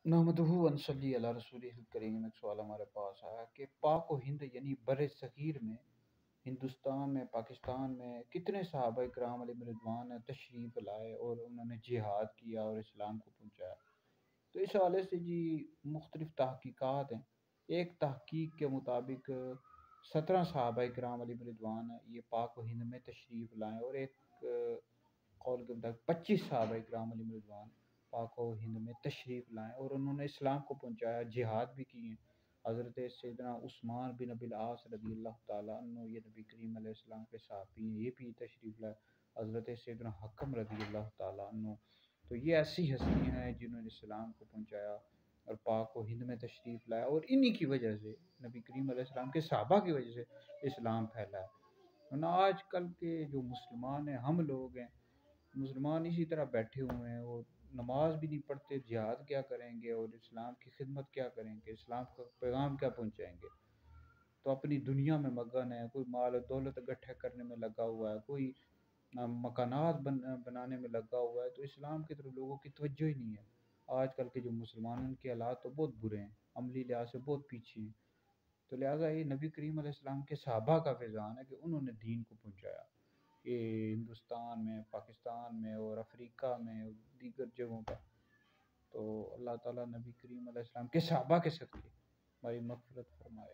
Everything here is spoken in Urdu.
نحمدہ و نصلی علی رسولہ الکریم۔ ایک سوال ہمارے پاس آیا کہ پاک و ہند یعنی بر صغیر میں، ہندوستان میں، پاکستان میں کتنے صحابہ کرام علیہ رضوان تشریف لائے اور انہوں نے جہاد کیا اور اسلام کو پہنچایا؟ تو اس حوالے سے جی مختلف تحقیقات ہیں۔ ایک تحقیق کے مطابق 17 صحابہ کرام علیہ رضوان یہ پاک و ہند میں تشریف لائے، اور ایک قول کے مطابق 25 صحابہ کرام علیہ رضوان پاک و ہند میں تشریف لائے اور انہوں نے اسلام کو پہنچایا، جہاد بھی کیے۔ حضرت سیدنا عثمان بن ابی العاص رضی اللہ تعالیٰ عنہ، یہ نبی کریم علیہ السلام کے صحابی ہیں، یہ بھی تشریف لائے۔ حضرت سیدنا حکم رضی اللہ تعالیٰ عنہ، تو یہ ایسی ہستیاں ہیں جنہوں نے اسلام کو پہنچایا اور پاک و ہند میں تشریف لایا، اور انہی کی وجہ سے، نبی کریم علیہ السلام کے صحابہ کی وجہ سے اسلام پھیلا ہے۔ ورنہ آج کل کے جو مسلمان ہیں، ہم لوگ ہیں مسلمان، اسی طرح بیٹھے ہوئے ہیں، وہ نماز بھی نہیں پڑھتے، جہاد کیا کریں گے اور اسلام کی خدمت کیا کریں گے، اسلام کا پیغام کیا پہنچائیں گے؟ تو اپنی دنیا میں مگن ہے، کوئی مال و دولت اکٹھے کرنے میں لگا ہوا ہے، کوئی مکانات بنانے میں لگا ہوا ہے، تو اسلام کی طرف لوگوں کی توجہ ہی نہیں ہے۔ آج کل کے جو مسلمانوں کے حالات تو بہت برے ہیں، عملی لحاظ سے بہت پیچھے ہیں۔ تو لہٰذا یہ نبی کریم علیہ السلام کے صحابہ کا فیضان ہے کہ انہوں نے دین کو پہنچایا، یہ ہندوستان میں، پاکستان میں اور افریقہ میں اور دیگر جگہوں پر۔ تو اللہ تعالیٰ نبی کریم علیہ السلام کے صحابہ کے صدقے ہماری مغفرت فرمائے۔